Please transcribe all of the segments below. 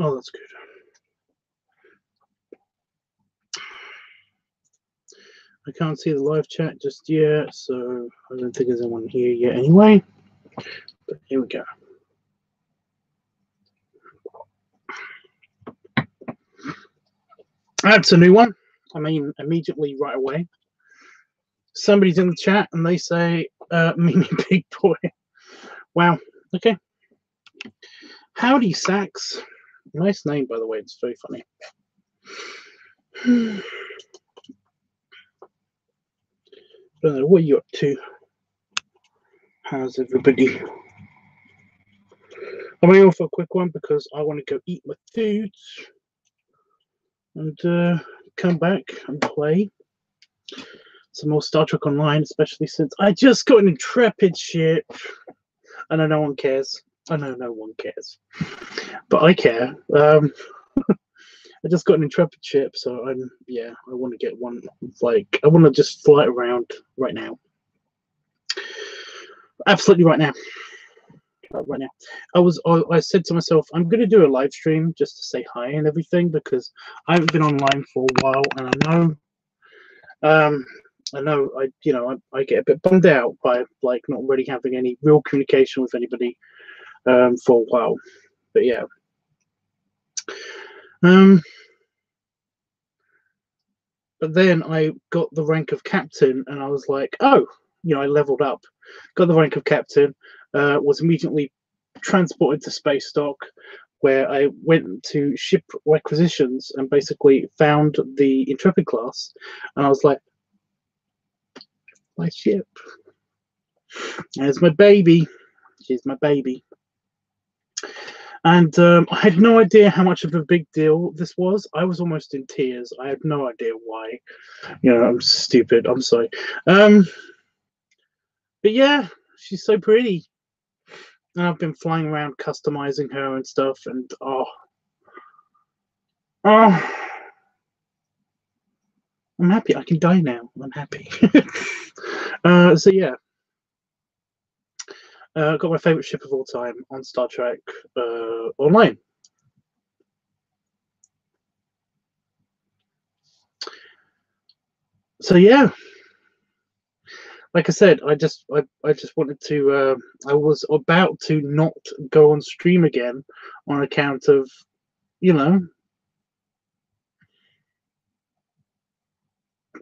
Oh, that's good. I can't see the live chat just yet, so I don't think there's anyone here yet anyway. But here we go. That's a new one. I mean, immediately right away. Somebody's in the chat and they say, Mimi Big Boy. Wow. Okay. Howdy, Sax. Nice name, by the way. It's very funny. Don't know, what are you up to? How's everybody? I'm going to go for a quick one because I want to go eat my food and come back and play some more Star Trek Online, especially since I just got an Intrepid ship. I know no one cares. I know no one cares, but I care. I just got an Intrepid ship, so I want to get one. Like, I want to just fly it around right now. Absolutely right now. Right now, I said to myself, I'm going to do a live stream just to say hi and everything because I haven't been online for a while, and I get a bit bummed out by like not really having any real communication with anybody for a while. But yeah. But then I got the rank of captain, and I was like, oh, I leveled up, got the rank of captain, was immediately transported to space dock, where I went to ship requisitions and basically found the Intrepid class, and I was like, my ship. There's my baby. She's my baby. And I had no idea how much of a big deal this was. I was almost in tears. I had no idea why. I'm stupid. I'm sorry. But yeah, she's so pretty. And I've been flying around customizing her and stuff. And I'm happy. I can die now. I'm happy. So yeah. Got my favorite ship of all time on Star Trek Online. So yeah, like I said, I just wanted to. I was about to not go on stream again on account of,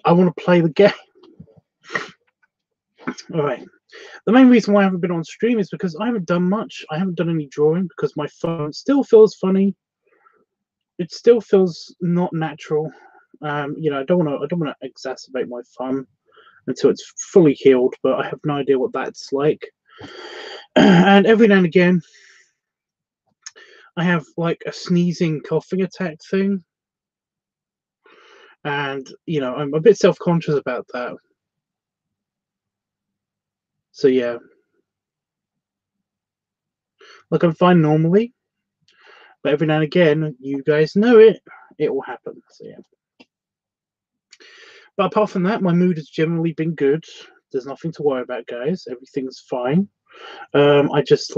I want to play the game. All right. The main reason why I haven't been on stream is because I haven't done much. I haven't done any drawing because my phone still feels funny. It still feels not natural. I don't want to exacerbate my thumb until it's fully healed, but I have no idea what that's like. And every now and again, I have like a sneezing, coughing attack thing, and I'm a bit self-conscious about that. So yeah, like I'm fine normally, but every now and again, you guys know it will happen. So yeah. But apart from that, my mood has generally been good. There's nothing to worry about, guys. Everything's fine. I've just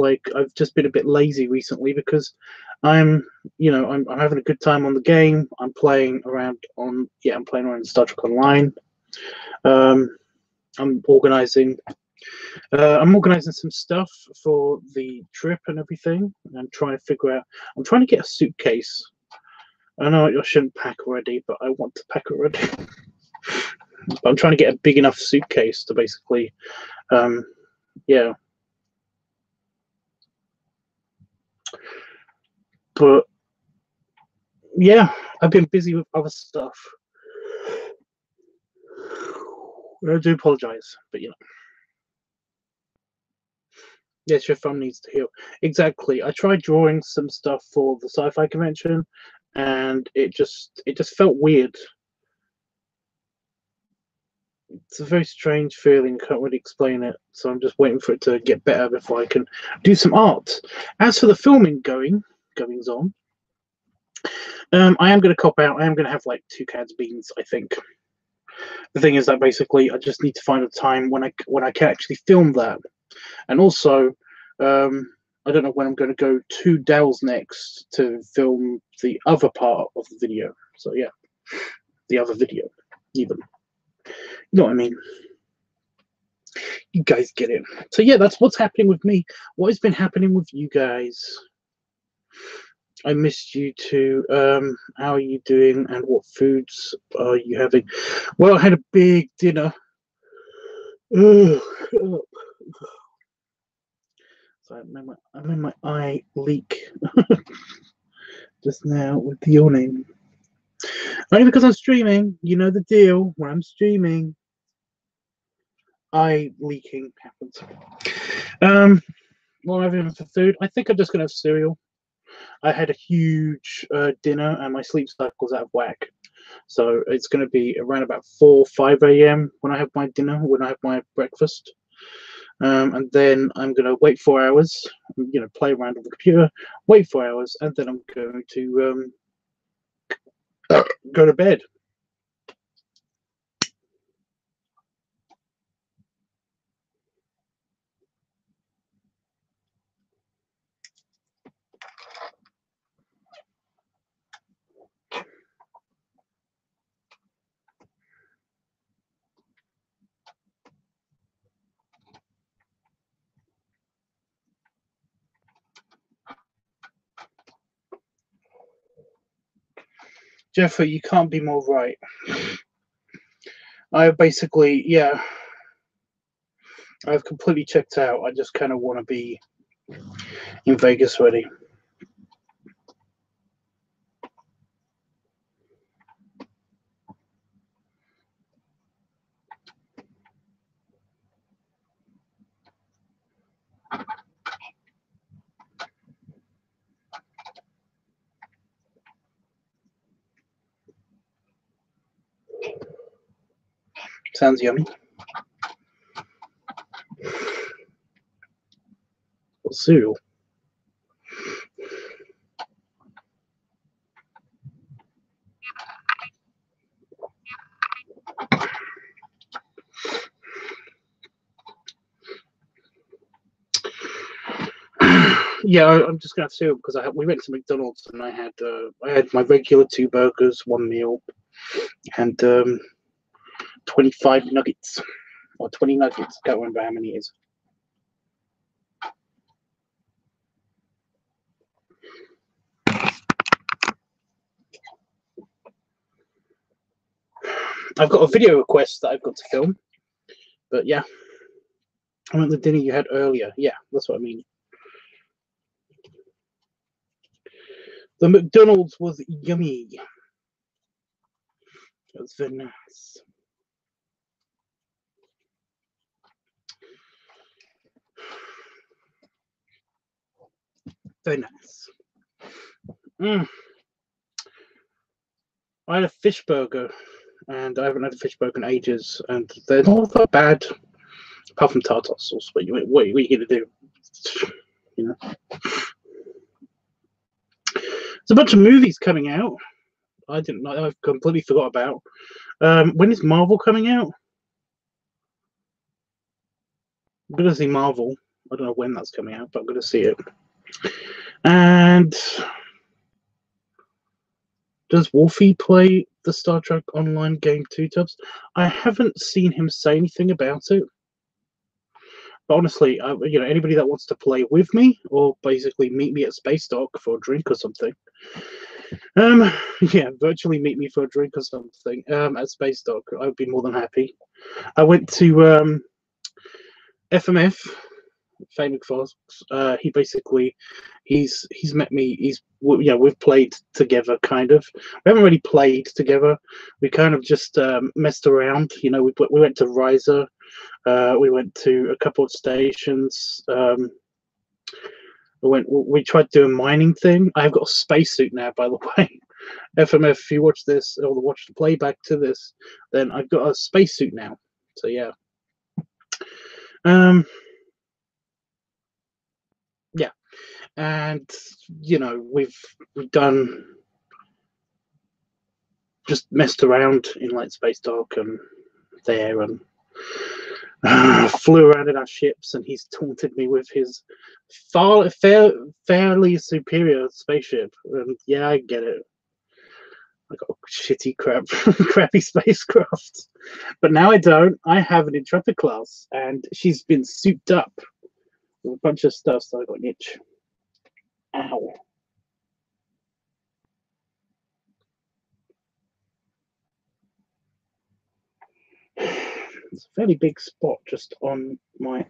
been a bit lazy recently because I'm having a good time on the game. I'm playing around Star Trek Online. I'm organizing some stuff for the trip and everything, and I'm trying to get a suitcase. I know I shouldn't pack already, but I want to pack already. But I'm trying to get a big enough suitcase to basically, yeah. But yeah, I've been busy with other stuff. I do apologize, but yes, your thumb needs to heal. Exactly. I tried drawing some stuff for the sci-fi convention, and it just felt weird. It's a very strange feeling. Can't really explain it. So I'm just waiting for it to get better before I can do some art. As for the filming goings on, I am going to cop out. I am going to have like 2 cans of beans, I think. The thing is that basically I just need to find a time when I can actually film that, and also I don't know when I'm going to go to Dell's next to film the other part of the video. So yeah, the other video, even. You know what I mean? You guys get it. So yeah, that's what's happening with me. What has been happening with you guys? I missed you too. How are you doing and what foods are you having? Well, I had a big dinner. So I made my eye leak just now with your name. Only because I'm streaming. You know the deal. When I'm streaming, eye leaking happens. What am I having for food? I think I'm just gonna have cereal. I had a huge dinner and my sleep cycle's out of whack. So it's going to be around about 4, 5 a.m. when I have my dinner, when I have my breakfast. And then I'm going to wait 4 hours, play around on the computer, wait 4 hours, and then I'm going to go to bed. Jeffrey, you can't be more right. I basically, yeah, I've completely checked out. I just kind of want to be in Vegas ready. Sounds yummy. What cereal? Yeah, I'm just gonna have cereal because we went to McDonald's and I had my regular 2 burgers, 1 meal, and 25 nuggets or 20 nuggets. I can't remember how many it is. I've got a video request that I've got to film, but yeah, I want the dinner you had earlier. Yeah, that's what I mean. The McDonald's was yummy. It was very nice. Very nice. I had a fish burger, and I haven't had a fish burger in ages, and they're not that bad, apart from tartar sauce. But what are you going to do? You know, there's a bunch of movies coming out. I've completely forgot about. When is Marvel coming out? I'm going to see Marvel. I don't know when that's coming out, but I'm going to see it. And does Wolfie play the Star Trek Online game liveTUBBS? I haven't seen him say anything about it. But honestly, anybody that wants to play with me or basically meet me at Space Dock for a drink or something, yeah, virtually meet me for a drink or something at Space Dock, I would be more than happy. I went to FMF, Famous Fox. He basically, he's met me. We've played together, kind of. We haven't really played together. We kind of just messed around. We went to Riser. We went to a couple of stations. We tried to do a mining thing. I've got a spacesuit now, by the way. FMF, if you watch this or watch the playback to this, then I've got a spacesuit now. So yeah. Yeah. And we've done just messed around in like Space Dock and there, and flew around in our ships, and he's taunted me with his fairly superior spaceship. And yeah, I get it. I got a shitty crappy spacecraft. But now I don't. I have an Intrepid class, and she's been souped up with a bunch of stuff, so I got an itch. Ow. It's a fairly big spot just on my,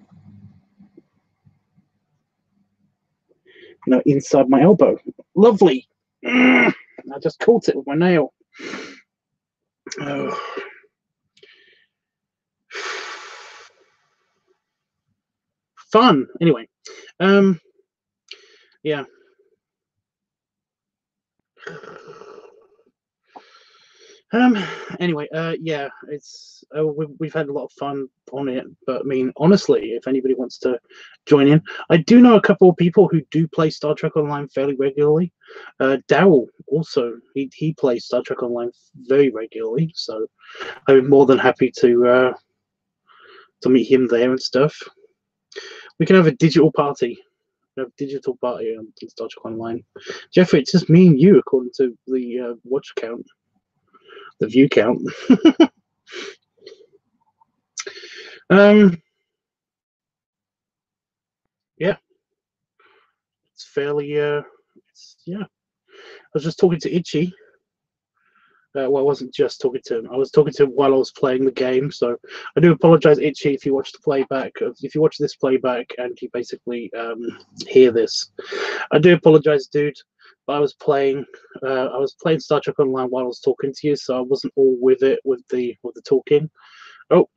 inside my elbow. Lovely. I just caught it with my nail. Oh. Fun. Anyway, yeah. Anyway, yeah, it's we've had a lot of fun on it, but I mean, honestly, if anybody wants to join in, I do know a couple of people who do play Star Trek Online fairly regularly. Daryl also, he plays Star Trek Online very regularly, so I'm more than happy to meet him there and stuff. We can have a digital party. On Star Trek Online. Jeffrey, it's just me and you according to the watch count. The view count. Yeah, it's fairly yeah. I was just talking to Itchy. Well, I wasn't just talking to him. I was talking to him while I was playing the game. So I do apologize, Itchy, if you watch the playback. If you watch this playback and you basically hear this, I do apologize, dude. But I was playing Star Trek Online while I was talking to you, so I wasn't all with it with the talking. Oh.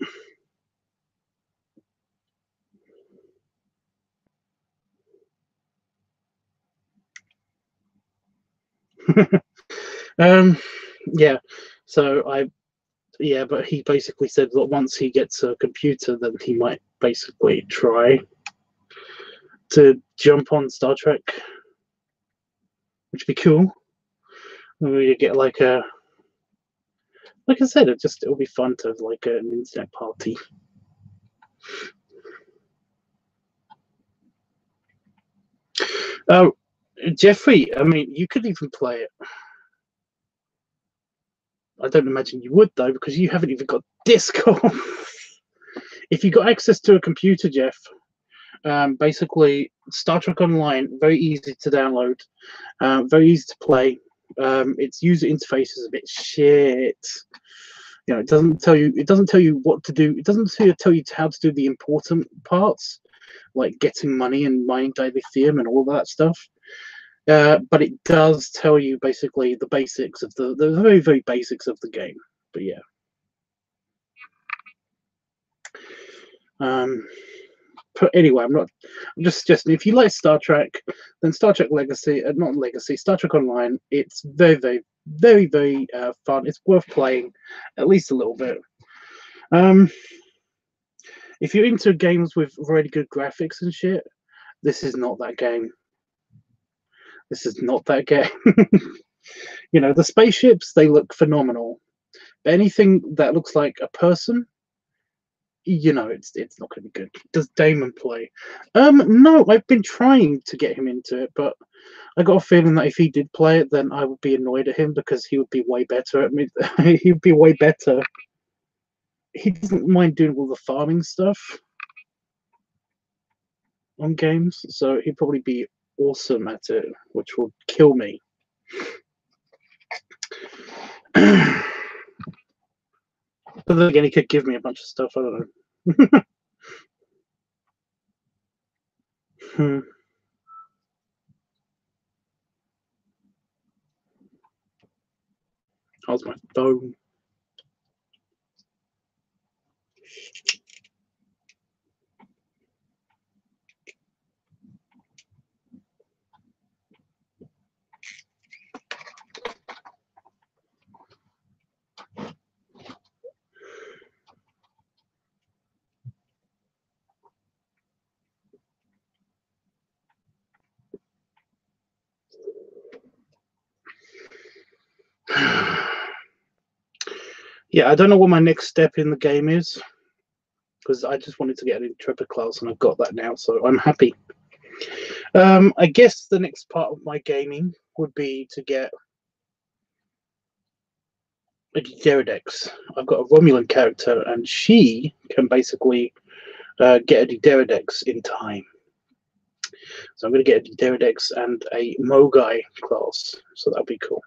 Yeah. So but he basically said that once he gets a computer, then he might basically try to jump on Star Trek, which would be cool. We get like I said, it'll be fun to have like an internet party. Oh, Jeffrey, I mean, you could even play it. I don't imagine you would though, because you haven't even got Discord. If you got access to a computer, Jeff, basically Star Trek Online, very easy to download, very easy to play. Its user interface is a bit shit. It doesn't tell you what to do. It doesn't tell you how to do the important parts, like getting money and mining dilithium and all that stuff. But it does tell you basically the basics of the very, very basics of the game. But yeah. But anyway, I'm just suggesting if you like Star Trek, then Star Trek Legacy, not Legacy, Star Trek Online, it's very, very, very, very fun. It's worth playing, at least a little bit. If you're into games with really good graphics and shit, this is not that game. This is not that game. The spaceships, they look phenomenal. Anything that looks like a person, it's not going to be good. Does Damon play? No, I've been trying to get him into it, but I got a feeling that if he did play it, then I would be annoyed at him because he would be way better at me. He'd be way better. He doesn't mind doing all the farming stuff on games, so he'd probably be awesome at it, which would kill me. But then again, he could give me a bunch of stuff. I don't know. How's my phone? Yeah, I don't know what my next step in the game is. because I just wanted to get an intrepid class, and I've got that now, so I'm happy. I guess the next part of my gaming would be to get a Deuteradex. I've got a Romulan character, and she can basically get a Deuteradex in time. So I'm going to get a Deuteradex and a Mogai class, so that'll be cool.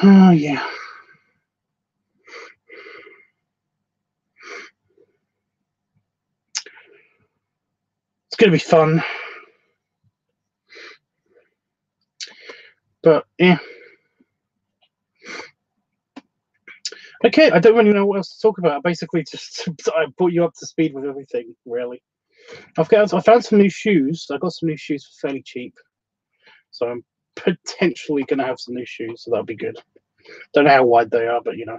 Oh, yeah. It's going to be fun. But, yeah. Okay, I don't really know what else to talk about. Basically, just I brought you up to speed with everything, really. I found some new shoes. I got some new shoes for fairly cheap. So I'm potentially going to have some new shoes, so that'll be good. Don't know how wide they are, but, you know.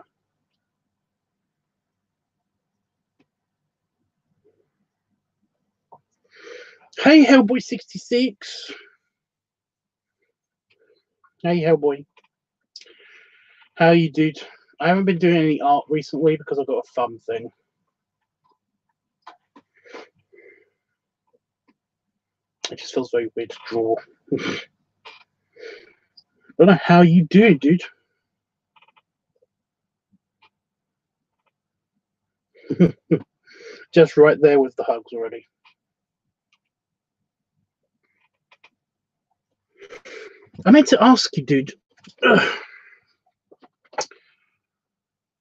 Hey, Hellboy66. Hey, Hellboy. How you, dude? I haven't been doing any art recently because I've got a thumb thing. It just feels very weird to draw. I don't know how you do it, dude. Just right there with the hugs already. I meant to ask you, dude.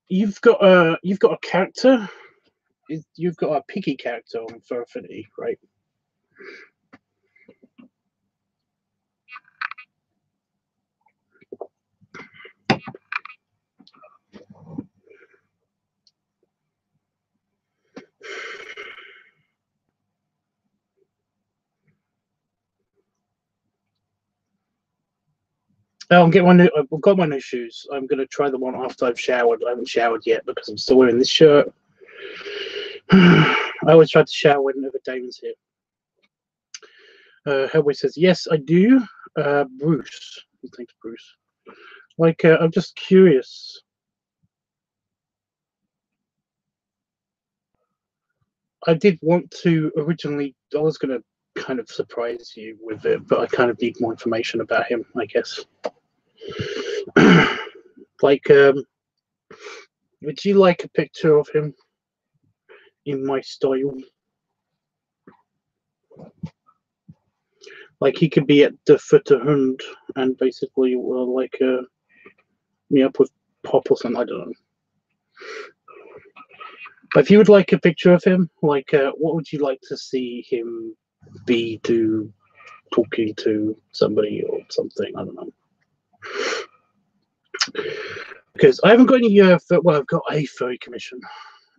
You've got a character. You've got a picky character on Fur Affinity, right? Oh, I've got my new shoes. I'm gonna try them on after I've showered. I haven't showered yet because I'm still wearing this shirt. I always try to shower whenever Damon's here. Hellboy says, yes, I do. Bruce. Thanks, Bruce. Like, I'm just curious. I did want to originally, I was going to kind of surprise you with it, but I kind of need more information about him, I guess. Like, would you like a picture of him in my style? Like, he could be at the Futterhund and basically, like, me up with Pop or something, I don't know. But if you would like a picture of him, like, what would you like to see him be talking to somebody or something? I don't know. Because I haven't got any, well, I've got a furry commission,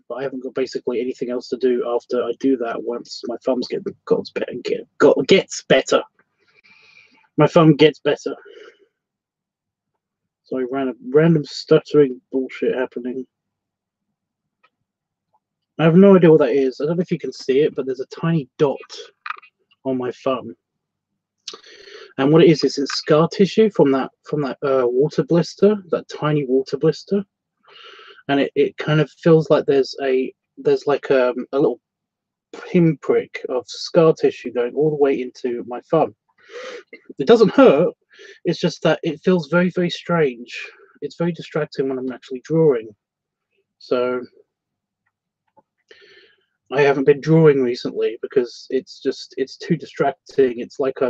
but I haven't got basically anything else to do after I do that once my thumbs gets better. My thumb gets better. So random stuttering bullshit happening. I have no idea what that is. I don't know if you can see it, but there's a tiny dot on my thumb. And what it is it's scar tissue from that water blister, that tiny water blister. And it kind of feels like there's like a little pinprick of scar tissue going all the way into my thumb. It doesn't hurt. It's just that it feels very, very strange. It's very distracting when I'm actually drawing. So I haven't been drawing recently because it's too distracting. It's like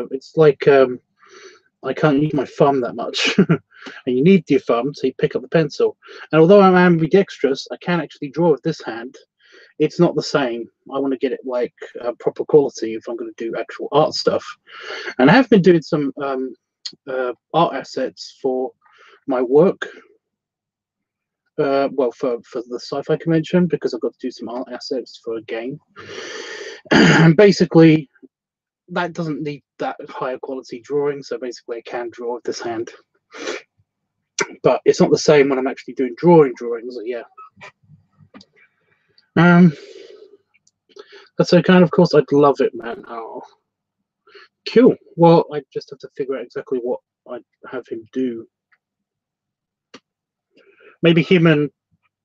I can't use my thumb that much, and you need your thumb so you pick up the pencil. And although I'm ambidextrous, I can actually draw with this hand. It's not the same. I want to get it like proper quality if I'm going to do actual art stuff. And I have been doing some art assets for my work. well, for the sci-fi convention, because I've got to do some art assets for a game. And basically, that doesn't need that higher quality drawing, so basically I can draw with this hand. But it's not the same when I'm actually doing drawings. Yeah. That's so kind. Of course, I'd love it, man. Oh, cool. Well, I just have to figure out exactly what I'd have him do. Maybe him and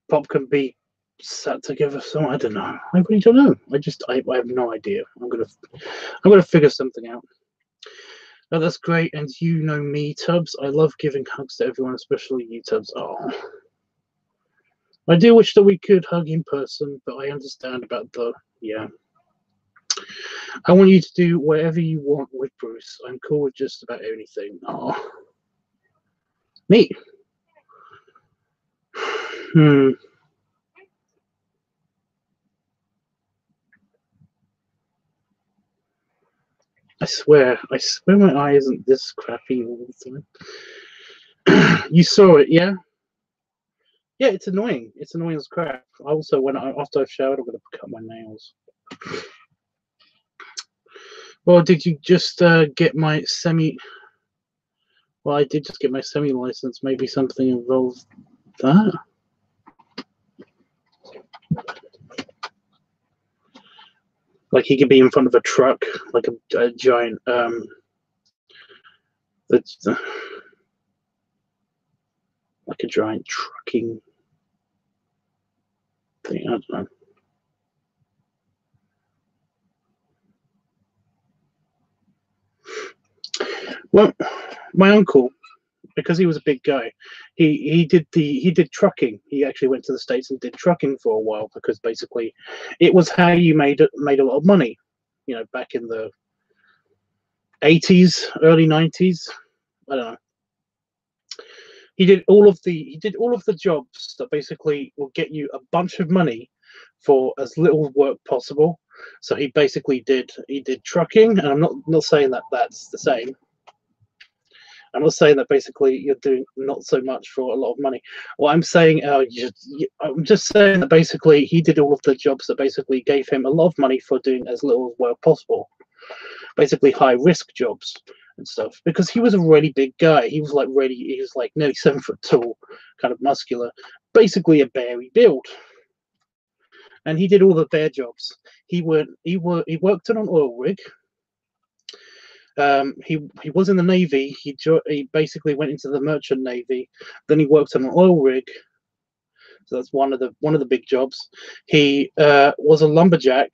Bob can be sat together. So I don't know. I really don't know. I have no idea. I'm gonna figure something out. Oh, that's great. And you know me, Tubbs. I love giving hugs to everyone, especially you, Tubbs. Oh, I do wish that we could hug in person, but I understand about the yeah. I want you to do whatever you want with Bruce. I'm cool with just about anything. Oh, me. I swear my eye isn't this crappy all the time. You saw it, yeah? Yeah, it's annoying. It's annoying as crap. Also, after I've showered, I'm gonna cut my nails. Well, did you just get my semi? Well, I did just get my semi license. Maybe something involves that. Like he could be in front of a truck, like a giant that's like a giant trucking thing. I don't know. Well, my uncle, because he was a big guy, he did trucking. He actually went to the States and did trucking for a while because basically it was how you made a lot of money, you know, back in the 80s, early 90s. I don't know. He did all of the jobs that basically will get you a bunch of money for as little work possible. So he did trucking, and I'm not saying that that's the same. I'm not saying that basically you're doing not so much for a lot of money. What I'm saying, I'm just saying that basically he did all of the jobs that basically gave him a lot of money for doing as little work possible. Basically high risk jobs and stuff, because he was a really big guy. He was like nearly 7 foot tall, kind of muscular, basically a beary build. And he did all the bear jobs. He worked on an oil rig. He was in the Navy. He basically went into the merchant Navy. Then he worked on an oil rig. So that's one of the big jobs. He was a lumberjack.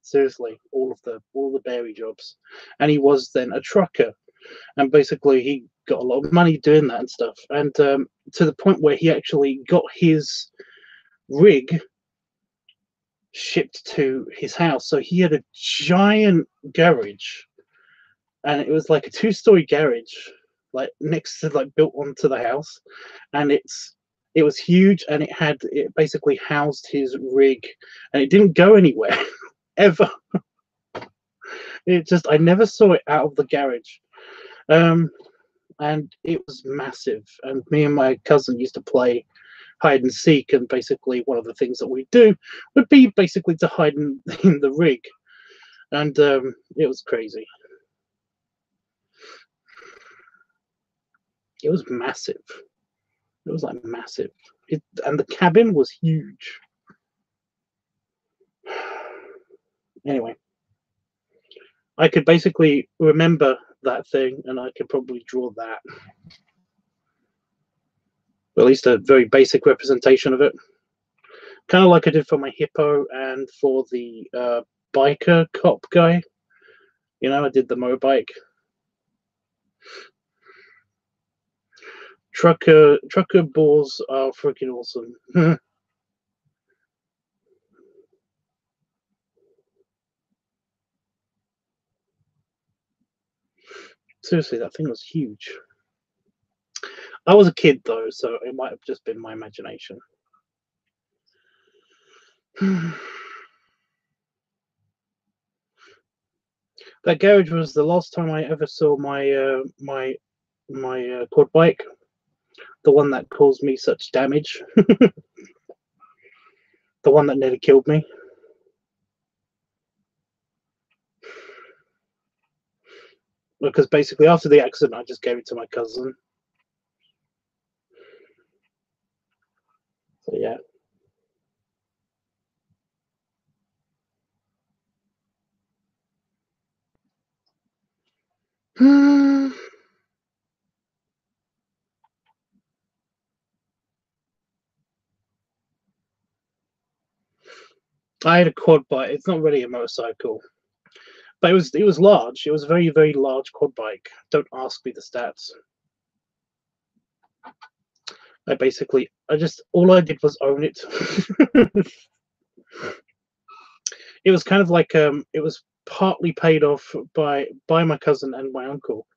Seriously, all the berry jobs, and he was then a trucker, and basically he got a lot of money doing that and stuff, and to the point where he actually got his rig shipped to his house. So he had a giant garage, and it was like a 2-story garage, like next to like built onto the house, and it was huge, and it basically housed his rig, and it didn't go anywhere ever. I never saw it out of the garage. And it was massive. And me and my cousin used to play hide and seek, and basically one of the things that we do would be basically to hide in the rig. And it was crazy. It was massive. It was like massive. And the cabin was huge. Anyway, I could basically remember that thing, and I could probably draw that. Or at least a very basic representation of it. Kind of like I did for my hippo and for the biker cop guy. You know, I did the motorbike. Trucker balls are freaking awesome. Seriously, that thing was huge. I was a kid though, so it might have just been my imagination. That garage was the last time I ever saw my quad bike. The one that caused me such damage. The one that nearly killed me. Because basically after the accident, I just gave it to my cousin. So yeah. I had a quad bike. It's not really a motorcycle, but it was large. It was a very, very large quad bike. Don't ask me the stats. All I did was own it. It was kind of like it was partly paid off by my cousin and my uncle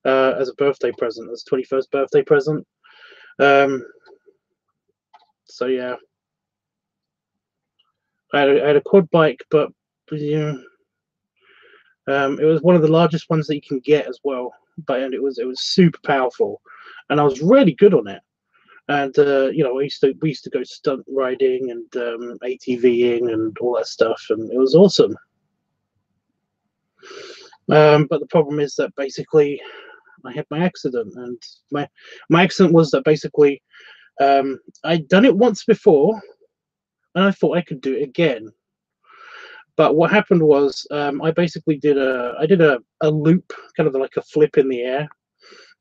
as a birthday present, as 21st birthday present. So yeah, I had a quad bike, but yeah, it was one of the largest ones that you can get as well. But it was super powerful, and I was really good on it. And you know, we used to go stunt riding and ATVing and all that stuff, and it was awesome. But the problem is that basically I had my accident, and my accident was that basically I'd done it once before, and I thought I could do it again. But what happened was I basically did a loop, kind of like a flip in the air.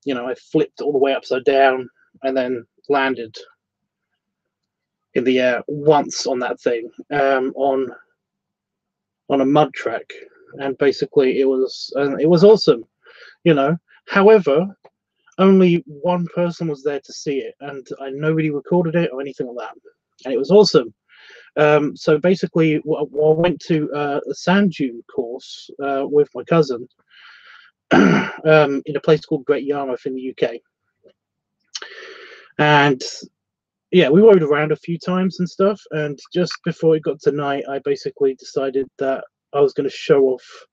You know, I flipped all the way upside down and then landed in the air once on that thing on a mud track, and basically it was awesome, you know. However, only one person was there to see it, and nobody recorded it or anything like that, and it was awesome. So basically, I went to a sand dune course with my cousin in a place called Great Yarmouth in the UK, and yeah, we rode around a few times and stuff. And just before it got to night, I basically decided that I was going to show off.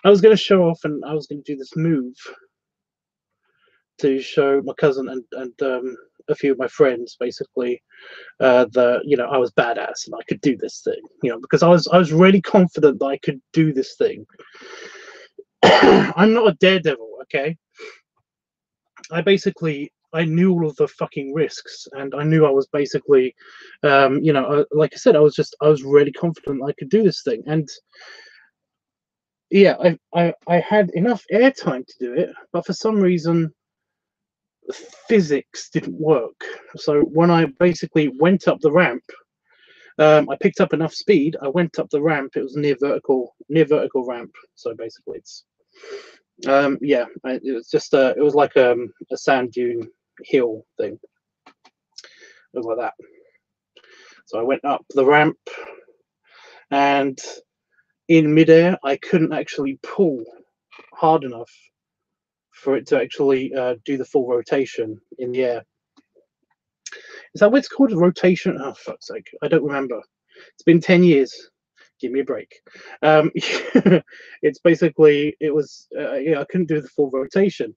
I was going to show off, and I was going to do this move to show my cousin and a few of my friends, basically, that, you know, I was badass and I could do this thing, you know, because I was really confident that I could do this thing. I'm not a daredevil, okay? I knew all of the fucking risks, and I knew I was basically, you know, like I said, I was really confident I could do this thing, and yeah, I had enough airtime to do it, but for some reason, physics didn't work. So when I basically went up the ramp, I picked up enough speed. I went up the ramp. It was near vertical ramp. So basically, it's yeah, it was just it was like a sand dune hill thing. It was like that. So I went up the ramp, and in midair, I couldn't actually pull hard enough for it to actually do the full rotation in the air. Is that what it's called? A rotation? Oh, fuck's sake. I don't remember. It's been 10 years. Give me a break. It's basically, it was, yeah, I couldn't do the full rotation.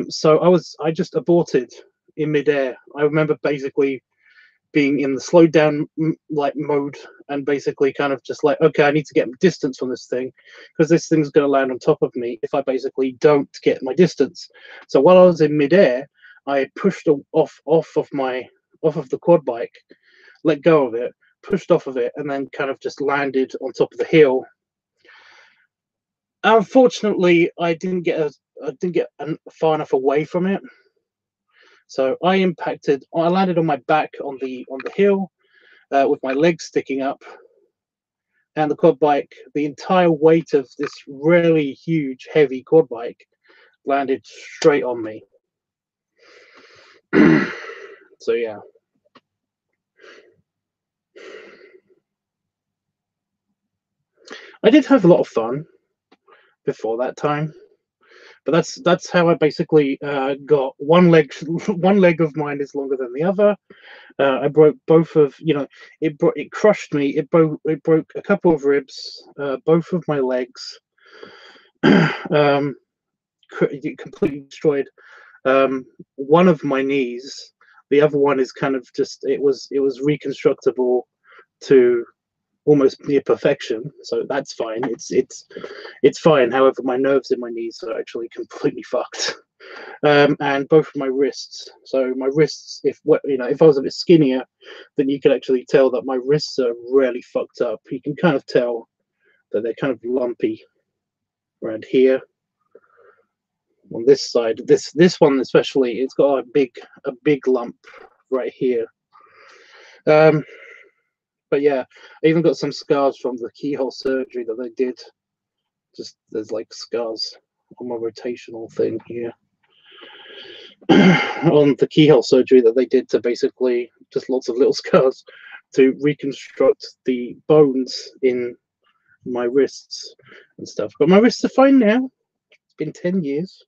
So I just aborted in midair. I remember basically being in the slowed down like mode, and basically kind of just like, okay, I need to get distance from this thing, because this thing's going to land on top of me if I basically don't get my distance. So while I was in midair, I pushed off of the quad bike, let go of it, pushed off of it, and then kind of just landed on top of the hill. Unfortunately, I didn't get far enough away from it. So I landed on my back on the hill with my legs sticking up, and the quad bike, the entire weight of this really huge, heavy quad bike landed straight on me. So yeah. I did have a lot of fun before that time, but that's how I basically got one leg. One leg of mine is longer than the other. I broke both of, you know, it crushed me. It broke a couple of ribs, both of my legs. It completely destroyed One of my knees, the other one is kind of just it was reconstructible to almost near perfection, so that's fine. It's fine. However, my nerves in my knees are actually completely fucked. And both of my wrists. So my wrists, if I was a bit skinnier, then you could actually tell that my wrists are really fucked up. You can kind of tell that they're kind of lumpy around here. On this side, this one especially, it's got a big lump right here. But yeah, I even got some scars from the keyhole surgery that they did. Just there's like scars on my rotational thing here. On the keyhole surgery that they did to basically just lots of little scars to reconstruct the bones in my wrists and stuff. But my wrists are fine now. It's been 10 years.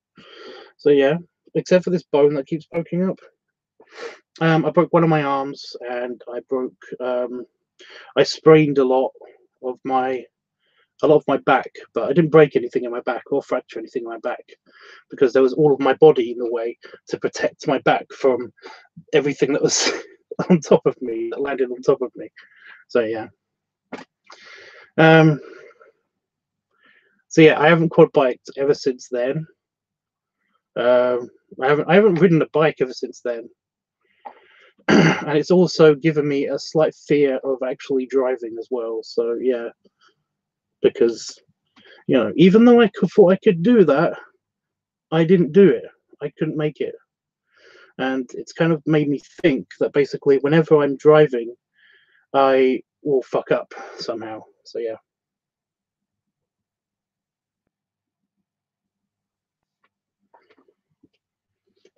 So yeah, except for this bone that keeps poking up. I broke one of my arms, and I sprained a lot of my back, but I didn't break anything in my back or fracture anything in my back because there was all of my body in the way to protect my back from everything that was on top of me, that landed on top of me. So yeah. So yeah, I haven't quad biked ever since then. I haven't ridden a bike ever since then. And it's also given me a slight fear of actually driving as well. So yeah, because even though I thought I could do that, I didn't do it. I couldn't make it. And it's kind of made me think that basically whenever I'm driving, I will fuck up somehow. So yeah.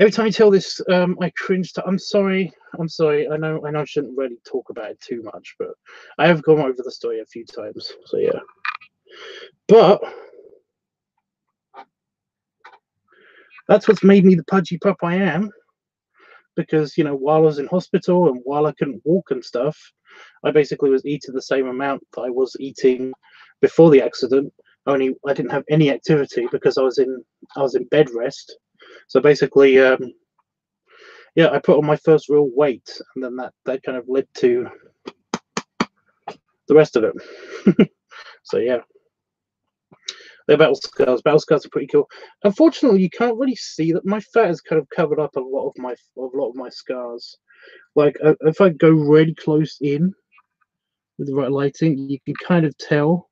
Every time you tell this, I cringe. I'm sorry. I know I shouldn't really talk about it too much, but I have gone over the story a few times. So yeah. But that's what's made me the pudgy pup I am. Because while I was in hospital and while I couldn't walk and stuff, I basically was eating the same amount that I was eating before the accident. Only I didn't have any activity because I was in bed rest. So basically, yeah, I put on my first real weight, and then that kind of led to the rest of it. So yeah. They're battle scars. Battle scars are pretty cool. Unfortunately, you can't really see that my fat has kind of covered up a lot of my scars. Like if I go really close in with the right lighting, you can kind of tell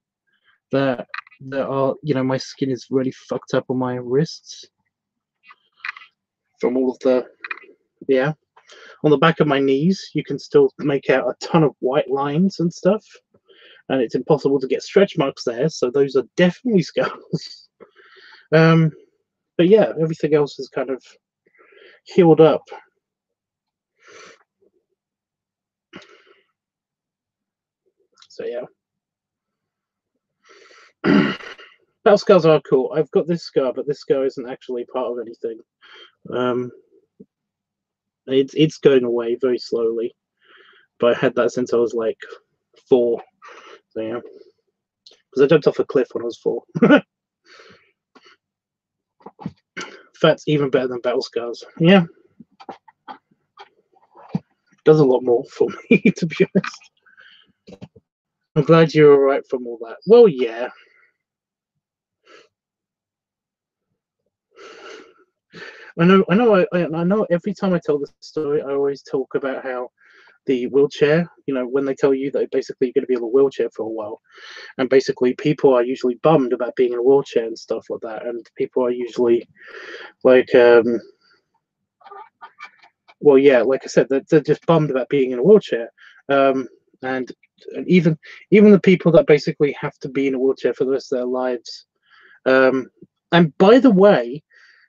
that there are, my skin is really fucked up on my wrists from all of the, yeah. On the back of my knees, you can still make out a ton of white lines and stuff. And it's impossible to get stretch marks there, so those are definitely scars. But yeah, everything else is kind of healed up. So yeah. Battle scars are cool. I've got this scar, but this scar isn't actually part of anything. It's going away very slowly. But I had that since I was like 4. So yeah. Because I jumped off a cliff when I was 4. Fat's even better than battle scars. Yeah. Does a lot more for me, to be honest. I'm glad you're alright from all that. Well, yeah. I know every time I tell this story, I always talk about how the wheelchair, when they tell you that basically you're going to be in a wheelchair for a while, and basically people are usually bummed about being in a wheelchair and stuff like that, and people are usually like, well, yeah, like I said, they're just bummed about being in a wheelchair, and even the people that basically have to be in a wheelchair for the rest of their lives. And by the way,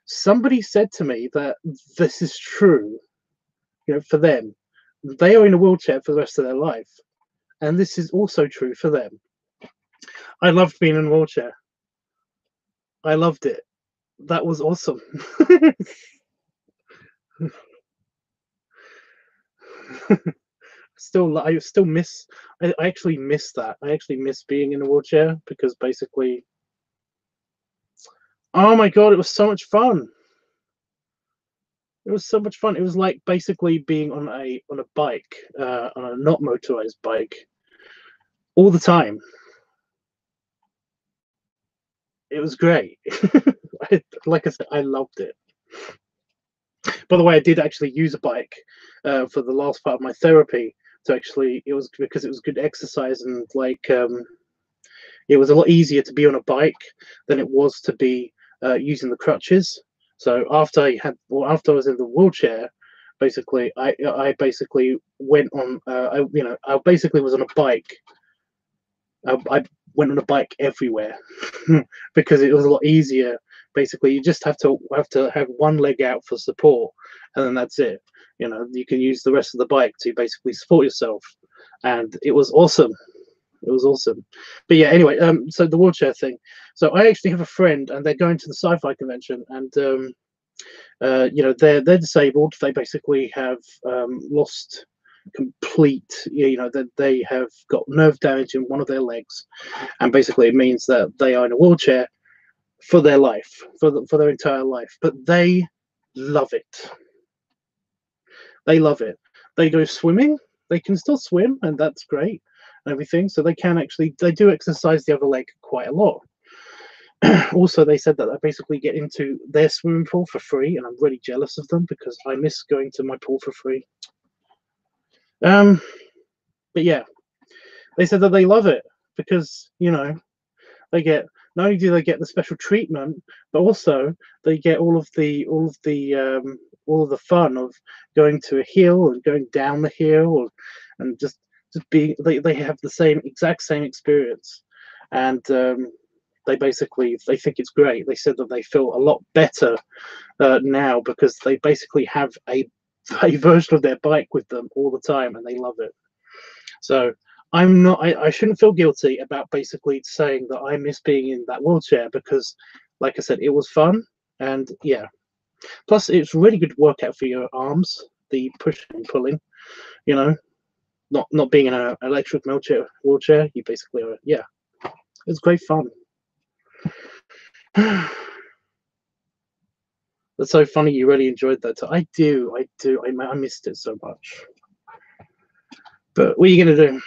somebody said to me that this is true, for them. They are in a wheelchair for the rest of their life. And this is also true for them. I loved being in a wheelchair. I loved it. That was awesome. I actually miss that. I actually miss being in a wheelchair because basically, oh my God, it was so much fun. It was so much fun. It was like basically being on a bike, on a not motorized bike, all the time. It was great. Like I said, I loved it. By the way, I did actually use a bike for the last part of my therapy. To actually, it was because it was good exercise, and like it was a lot easier to be on a bike than it was to be using the crutches. So after I was in the wheelchair, basically, I basically went on, I basically was on a bike. I went on a bike everywhere because it was a lot easier. Basically, you just have to have one leg out for support, and then that's it. You can use the rest of the bike to basically support yourself, and it was awesome. It was awesome. But yeah, anyway, so the wheelchair thing. So I actually have a friend, and they're going to the sci-fi convention, and they're disabled. They basically have lost complete, that they have got nerve damage in one of their legs, and basically it means that they are in a wheelchair for their life, for their entire life. But they love it. They love it. They go swimming. They can still swim, and that's great and everything. So they do exercise the other leg quite a lot. Also, they said that they basically get into their swimming pool for free, and I'm really jealous of them because I miss going to my pool for free. But yeah, they said that they love it because they get, not only do they get the special treatment, but also they get all of the fun of going to a hill and going down the hill, and just being. They have the exact same experience, and they think it's great. They said that they feel a lot better now because they basically have a version of their bike with them all the time, and they love it. So I shouldn't feel guilty about basically saying that I miss being in that wheelchair because, like I said, it was fun, and yeah. Plus, it's really good workout for your arms, the pushing and pulling. Not being in an electric wheelchair, you basically are. Yeah, it's great fun. That's so funny. You really enjoyed that. I do. I missed it so much. But what are you gonna do?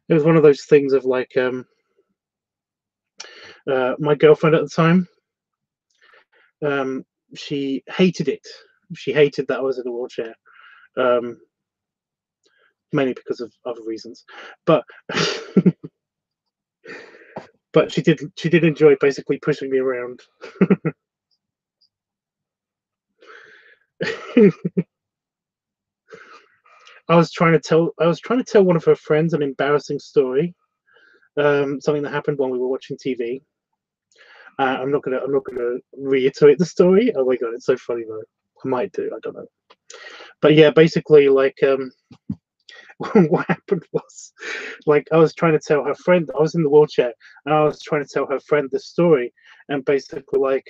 It was one of those things of like my girlfriend at the time. She hated it. She hated that I was in a wheelchair, mainly because of other reasons. But but she did enjoy basically pushing me around. I was trying to tell one of her friends an embarrassing story, something that happened when we were watching TV. I'm not gonna reiterate the story. Oh my god, it's so funny though. I might do. I don't know. But yeah, basically, like what happened was, like, I was trying to tell her friend. I was in the wheelchair, and I was trying to tell her friend this story, and basically, like,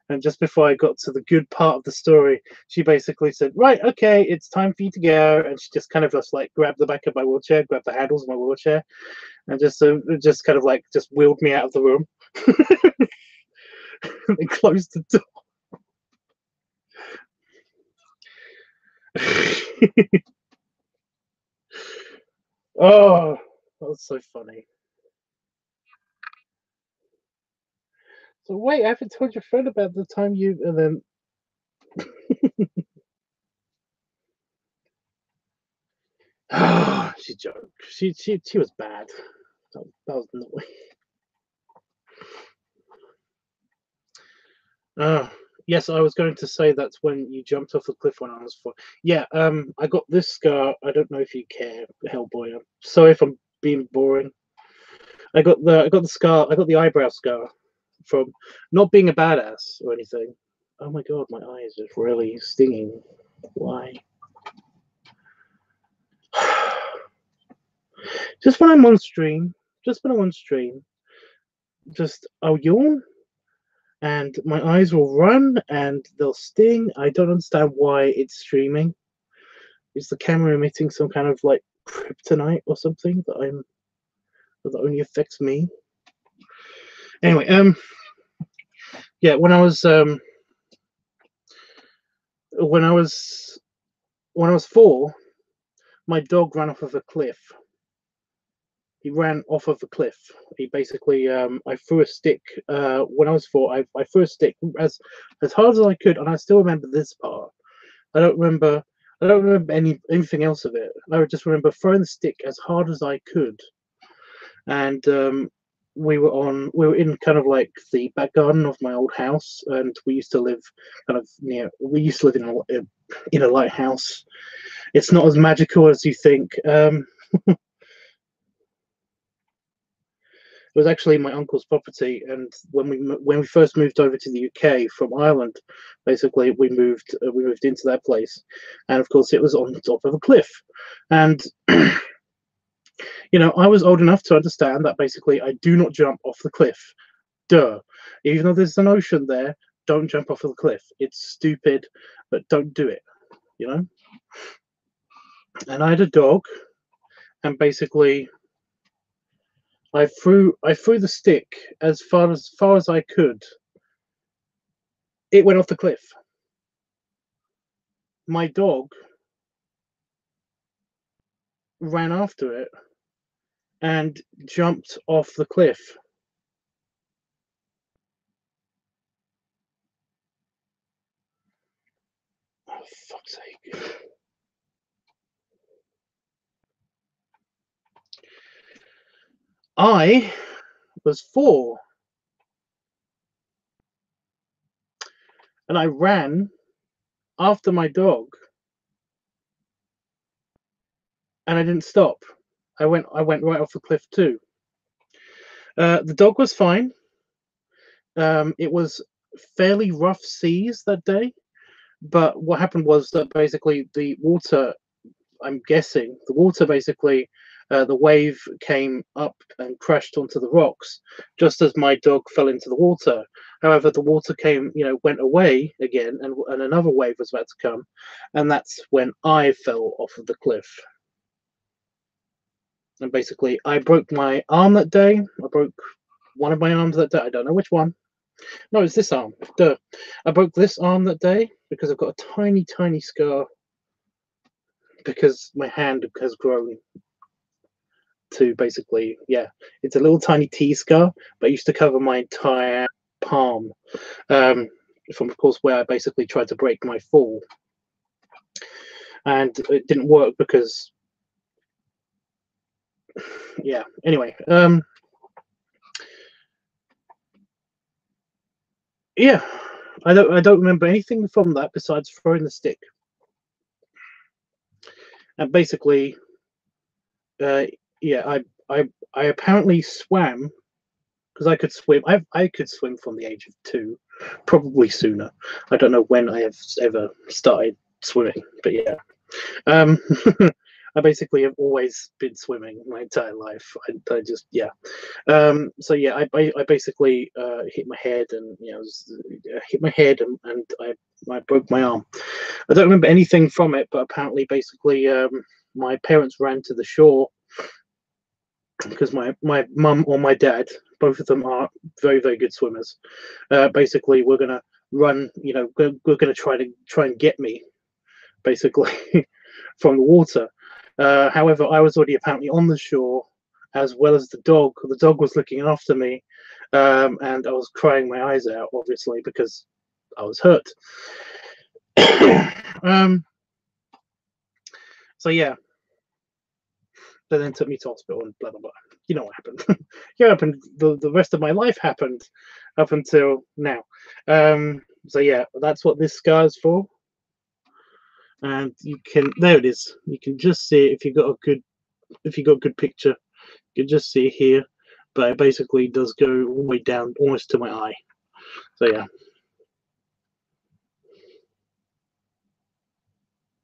and just before I got to the good part of the story, she basically said, "Right, okay, it's time for you to go," and she just kind of just like grabbed the back of my wheelchair, grabbed the handles of my wheelchair, and just kind of like just wheeled me out of the room. And closed the door. Oh, that was so funny. So wait, I haven't told your friend about the time you and then. Oh, she joked. She was bad. That was annoying. Yes, I was going to say that's when you jumped off the cliff when I was 4. Yeah, I got this scar. I don't know if you care, Hellboy. I'm sorry if I'm being boring. I got the scar. I got the eyebrow scar from not being a badass or anything. Oh my god, my eyes are really stinging. Why? Just when I'm on stream, I'll yawn and my eyes will run and they'll sting. I don't understand why it's streaming. Is the camera emitting some kind of like kryptonite or something that only affects me? Anyway, yeah, when I was when I was when I was 4, my dog ran off of a cliff. He ran off of a cliff. He basically, I threw a stick. When I was 4, I threw a stick as hard as I could, and I still remember this part. I don't remember. I don't remember anything else of it. I just remember throwing the stick as hard as I could, and we were in kind of like the back garden of my old house, and we used to live kind of near. We used to live in a lighthouse. It's not as magical as you think. It was actually my uncle's property, and when we first moved over to the UK from Ireland, basically we moved into that place, and of course it was on top of a cliff, and I was old enough to understand that basically I do not jump off the cliff. Duh. Even though there's an ocean there, don't jump off of the cliff. It's stupid, but don't do it. You know. And I had a dog, and basically I threw the stick as far as I could. It went off the cliff. My dog ran after it and jumped off the cliff. Oh, fuck's sake. I was 4 and I ran after my dog and I didn't stop. I went right off the cliff too. The dog was fine. It was fairly rough seas that day, but what happened was that basically the water, I'm guessing, the water basically, the wave came up and crashed onto the rocks just as my dog fell into the water. However, the water went away again, and another wave was about to come, and that's when I fell off of the cliff. And basically, I broke my arm that day. I broke one of my arms that day. I don't know which one. No, it's this arm. Duh. I broke this arm that day because I've got a tiny, tiny scar because my hand has grown to basically, yeah, it's a little tiny T scar, but it used to cover my entire palm. From, of course, where I basically tried to break my fall. And it didn't work because, yeah, anyway. Yeah, I don't remember anything from that besides throwing the stick. And basically, yeah, I apparently swam because I could swim. I could swim from the age of 2, probably sooner. I don't know when I have ever started swimming, but yeah. I basically have always been swimming my entire life. I just, yeah. So yeah, I basically hit my head and hit my head and I broke my arm. I don't remember anything from it, but apparently, basically, my parents ran to the shore because my mum or my dad, both of them are very, very good swimmers. Basically, we're gonna run. We're gonna try and get me, basically, from the water. However, I was already apparently on the shore, as well as the dog. The dog was looking after me, and I was crying my eyes out, obviously, because I was hurt. So yeah, they then took me to hospital and blah blah blah. You know what happened. Yeah, happened. The rest of my life happened up until now. So yeah, that's what this scar is for. And there it is. You can just see it if you got a good picture. You can just see it here, but it basically does go all the way down almost to my eye. So yeah.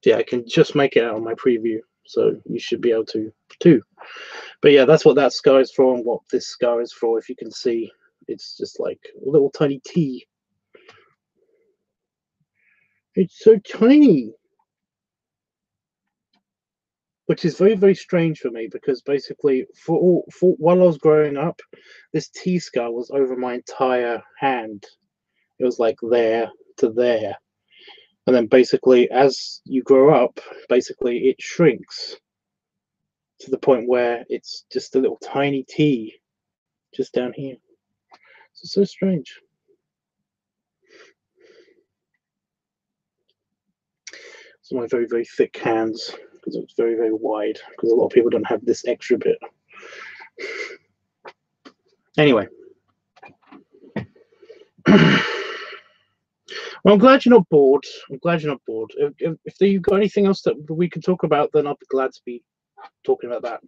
Yeah, I can just make it out on my preview, so you should be able to too. But yeah, that's what that scar is for, and what this scar is for. If you can see, it's just like a little tiny T. It's so tiny, which is very, very strange for me because basically, while I was growing up, this T scar was over my entire hand. It was like there to there, and then basically, as you grow up, basically it shrinks to the point where it's just a little tiny T just down here. It's so strange. So my very, very thick hands, because it's very, very wide, because a lot of people don't have this extra bit. Anyway. Well, I'm glad you're not bored. I'm glad you're not bored. If you've got anything else that we can talk about, then I'll be glad to be talking about that.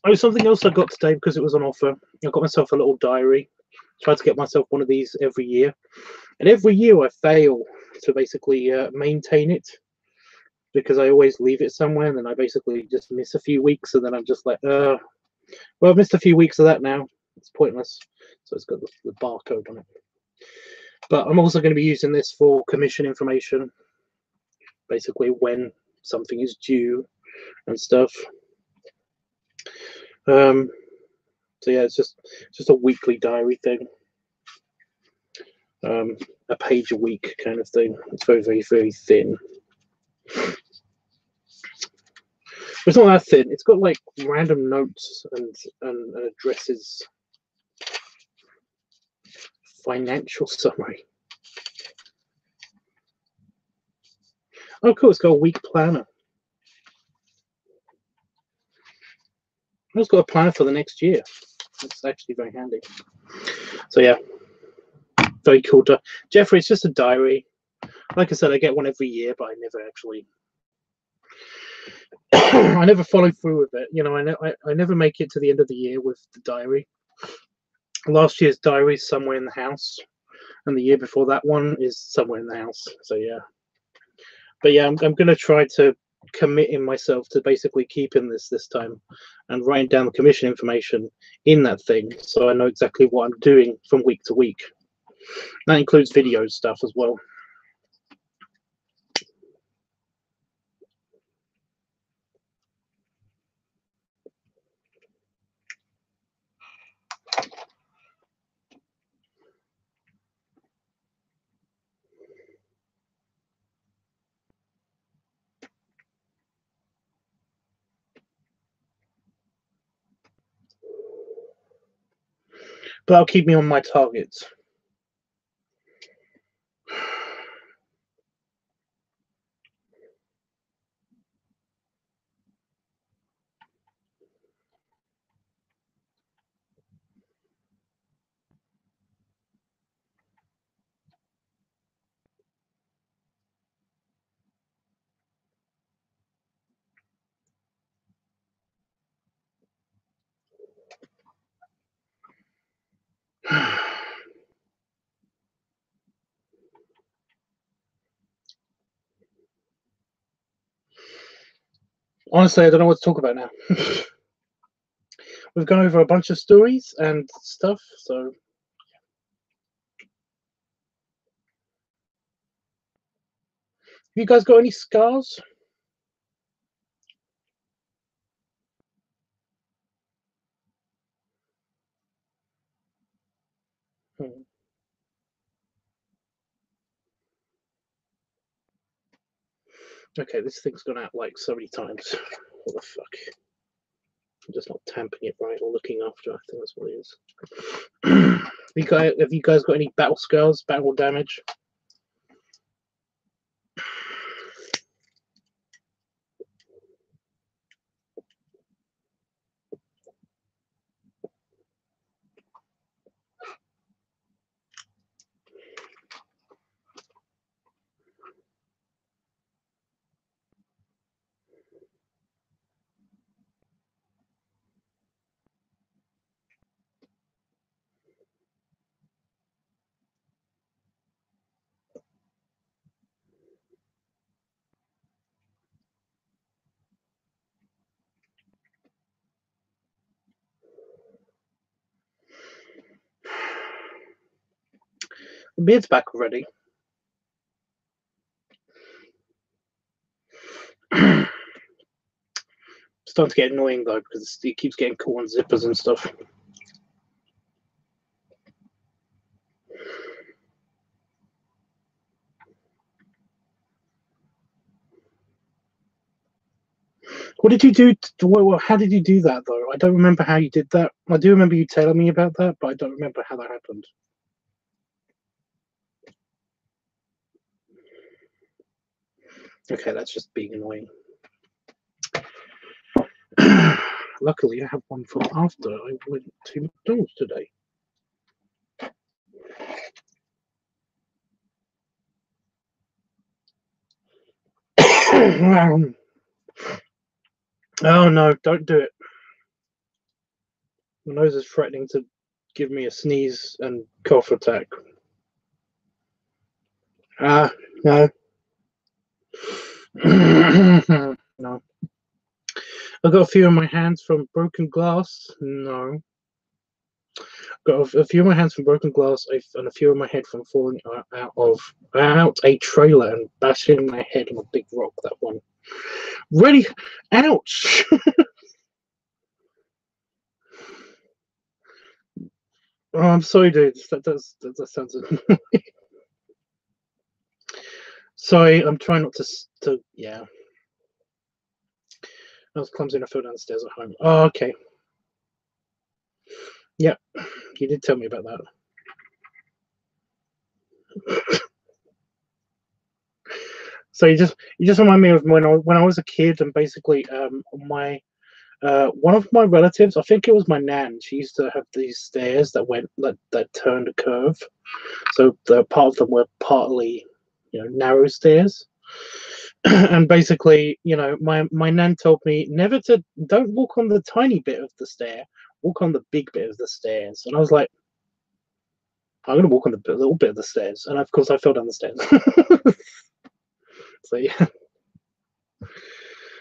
Oh, something else I got today because it was on offer. I got myself a little diary. Try to get myself one of these every year. And every year I fail to basically maintain it because I always leave it somewhere and then I basically just miss a few weeks and then I'm just like, well, I've missed a few weeks of that now. It's pointless. So it's got the barcode on it. But I'm also going to be using this for commission information, basically when something is due and stuff. So yeah, it's just a weekly diary thing. A page a week kind of thing. It's very, very, very thin. It's not that thin. It's got like random notes and addresses. Financial summary. Oh, cool. It's got a week planner. It's got a planner for the next year. It's actually very handy. So yeah, very cool. Jeffrey, it's just a diary. Like I said, I get one every year, but I never actually, I never follow through with it. You know, I never make it to the end of the year with the diary. Last year's diary is somewhere in the house, and the year before that one is somewhere in the house. So yeah, but yeah, I'm gonna try to committing myself to basically keeping this time and writing down the commission information in that thing so I know exactly what I'm doing from week to week. That includes video stuff as well. But that'll keep me on my targets. Honestly, I don't know what to talk about now. We've gone over a bunch of stories and stuff, so have you guys got any scars? Okay, this thing's gone out like so many times. What the fuck? I'm just not tamping it right or looking after. I think that's what it is. Have you guys got any battle scars, battle damage? The beard's back already. starting to get annoying though because it keeps getting caught on zippers and stuff. What did you do? How did you do that though? I don't remember how you did that. I do remember you telling me about that, but I don't remember how that happened. Okay, that's just being annoying. Luckily, I have one for after I went to McDonald's today. Oh no, don't do it. My nose is threatening to give me a sneeze and cough attack. No. No. I've got a few in my hands from broken glass. No. Got a few of my hands from broken glass and a few of my head from falling out a trailer and bashing my head on a big rock. That one. Ready? Ouch! Oh, I'm sorry, dude. That sounds annoying. Sorry, I'm trying not to. Yeah. I was clumsy and I fell down the stairs at home. Oh, okay. Yeah, you did tell me about that. So you just remind me of when I was a kid, and basically one of my relatives, I think it was my nan, she used to have these stairs that turned a curve. So the part of them were partly, narrow stairs. And basically, my nan told me don't walk on the tiny bit of the stair, walk on the big bit of the stairs. And I was like, I'm gonna walk on the little bit of the stairs, and of course I fell down the stairs. So yeah.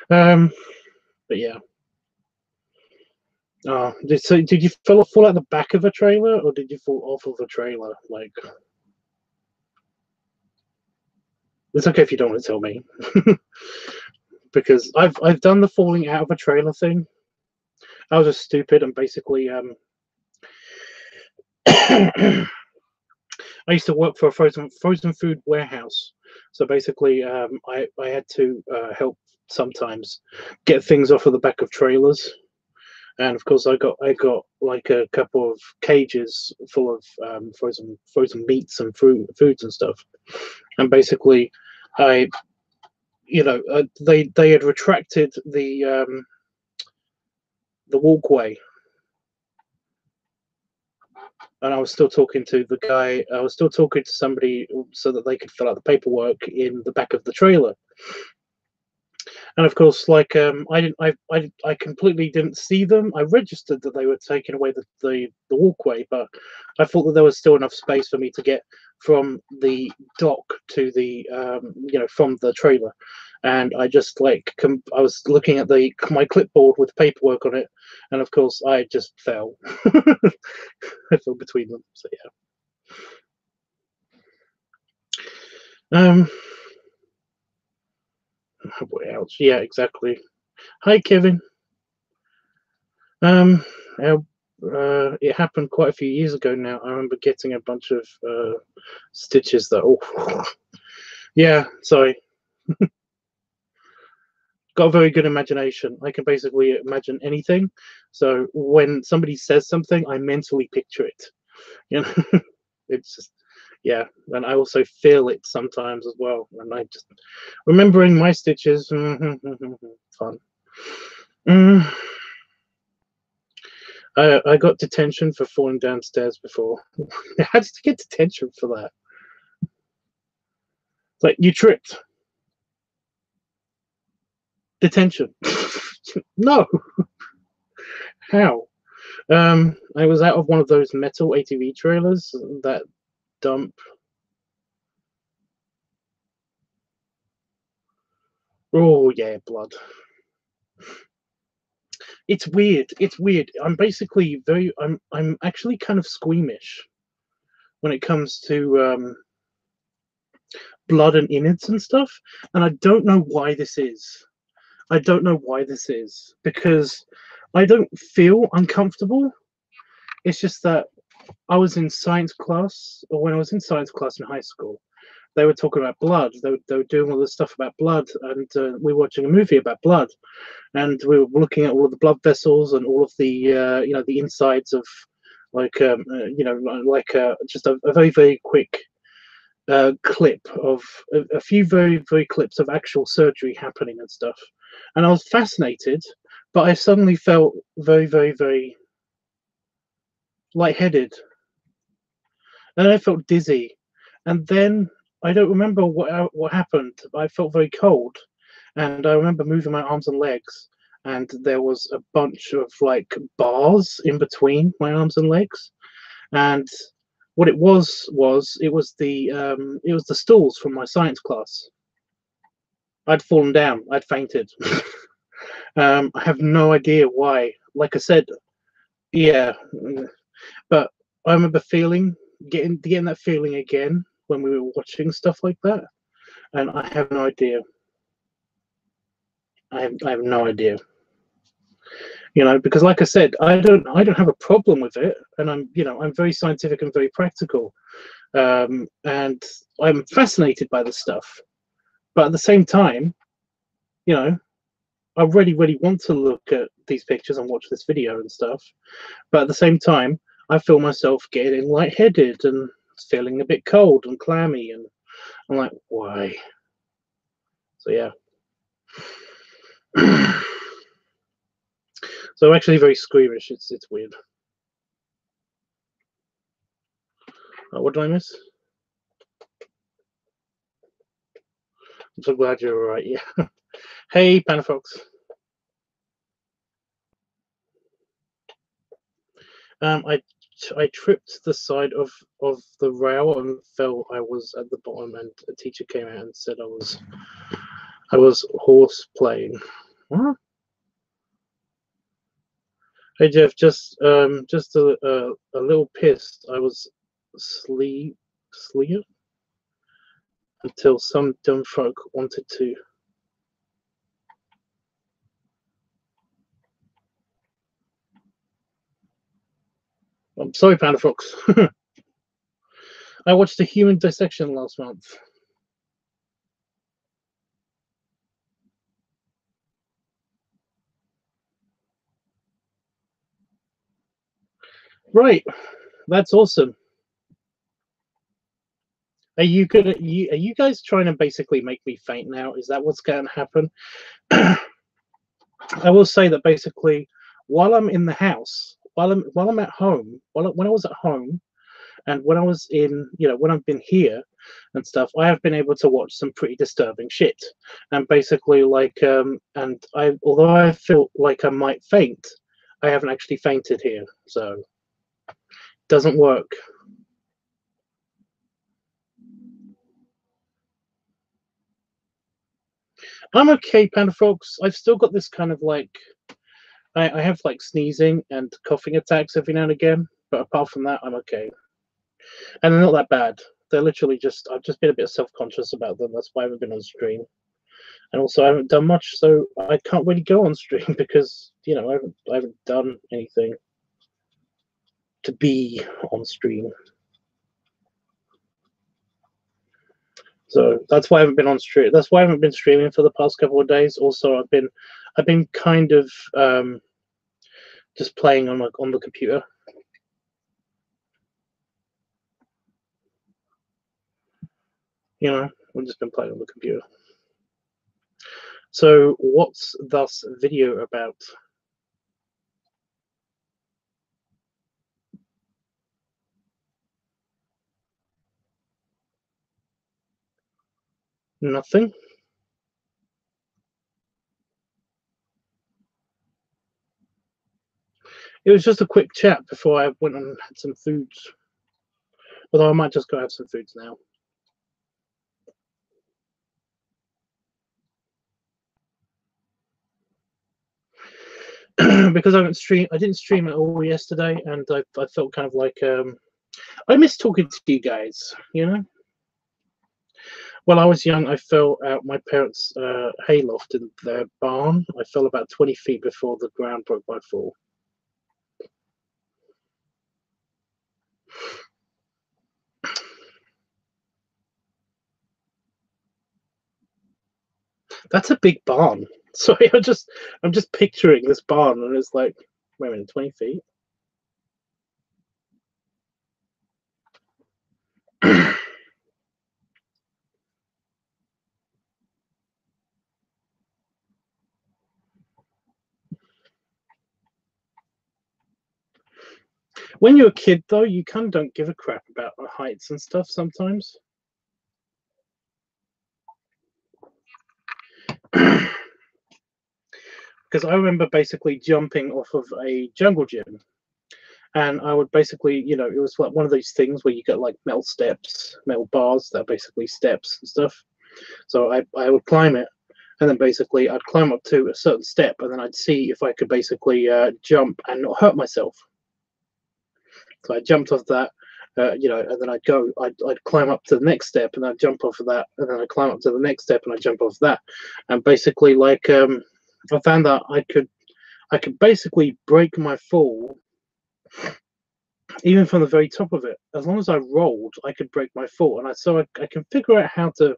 But yeah. Oh, did you fall out the back of a trailer, or did you fall off of a trailer? Like, it's okay if you don't want to tell me, because I've done the falling out of a trailer thing. I was just stupid and basically I used to work for a frozen food warehouse. So basically, I had to help sometimes get things off of the back of trailers. And of course, I got like a couple of cages full of frozen meats and foods and stuff. And basically, they had retracted the walkway, and I was still talking to the guy. I was still talking to somebody so that they could fill out the paperwork in the back of the trailer. And of course, like I completely didn't see them. I registered that they were taking away the walkway, but I thought that there was still enough space for me to get from the dock to the from the trailer. And I just I was looking at my clipboard with paperwork on it, and of course I just fell. I fell between them. So yeah. What else? Yeah, exactly. Hi, Kevin. It happened quite a few years ago now. I remember getting a bunch of stitches that. Oh, yeah. Sorry. Got a very good imagination. I can basically imagine anything. So when somebody says something, I mentally picture it. It's just, yeah. And I also feel it sometimes as well. And I just remembering my stitches. Fun. I got detention for falling downstairs before. How did you get detention for that? Like, you tripped. Detention. No. How? I was out of one of those metal ATV trailers that dump. Oh yeah, blood. It's weird. It's weird. I'm basically I'm actually kind of squeamish when it comes to blood and innards and stuff, and I don't know why this is. I don't know why this is, because I don't feel uncomfortable. It's just that I was in science class, or when I was in science class in high school, they were talking about blood. They were doing all this stuff about blood, and we were watching a movie about blood, and we were looking at all of the blood vessels and all of the the insides of like just a very very quick clip of a few very very clips of actual surgery happening and stuff, and I was fascinated, but I suddenly felt very very very lightheaded, and I felt dizzy, and then I don't remember what happened. I felt very cold, and I remember moving my arms and legs, and there was a bunch of like bars in between my arms and legs, and what it was it was the stools from my science class. I'd fallen down. I'd fainted. I have no idea why. Like I said, yeah, but I remember getting that feeling again when we were watching stuff like that, and I have no idea. I have no idea. Because like I said, I don't have a problem with it, and I'm very scientific and very practical, and I'm fascinated by this stuff. But at the same time, you know, I really, really want to look at these pictures and watch this video and stuff. But at the same time, I feel myself getting lightheaded and feeling a bit cold and clammy, and I'm like, why? So yeah. So I'm actually very squeamish. It's weird. What did I miss? I'm so glad you're all right. Yeah. Hey, Panafox. I tripped the side of the rail and fell. I was at the bottom, and a teacher came out and said I was horse playing. What? Hey Jeff, just a little pissed. I was sleep until some dumb folk wanted to. I'm sorry, Panda Fox. I watched a human dissection last month. Right, that's awesome. Are you gonna? Are you guys trying to basically make me faint now? Is that what's going to happen? I will say that basically, while I'm in the house, while I'm at home, when I was at home, and when I was when I've been here and stuff, I have been able to watch some pretty disturbing shit. And basically, and although I feel like I might faint, I haven't actually fainted here, so it doesn't work. I'm okay, Panda Folks. I've still got this kind of like, I have like sneezing and coughing attacks every now and again, but apart from that, I'm okay. And they're not that bad. They're literally I've just been a bit self-conscious about them. That's why I haven't been on stream. And also, I haven't done much, so I can't really go on stream because I haven't done anything to be on stream. So that's why I haven't been on stream. That's why I haven't been streaming for the past couple of days. Also, I've been kind of just playing on the computer. I've just been playing on the computer. So what's this video about? Nothing. It was just a quick chat before I went and had some foods. Although I might just go have some foods now. Because I didn't stream at all yesterday, and I felt kind of like I miss talking to you guys, When I was young, I fell out my parents' hayloft in their barn. I fell about 20 feet before the ground broke my fall. That's a big barn. Sorry, I'm just picturing this barn, and it's like, wait a minute, 20 feet. When you're a kid, though, you kind of don't give a crap about heights and stuff sometimes. Because I remember basically jumping off of a jungle gym, and I would basically, you know, it was like one of those things where you get like metal steps, metal bars that are basically steps and stuff. So I would climb it, and then basically I'd climb up to a certain step, and then I'd see if I could basically jump and not hurt myself. So I jumped off that, you know, and then I'd climb up to the next step, and I'd jump off of that, and then I'd climb up to the next step, and I'd jump off that, and basically, like, I found that I could basically break my fall, even from the very top of it. As long as I rolled, I could break my fall, and I can figure out how to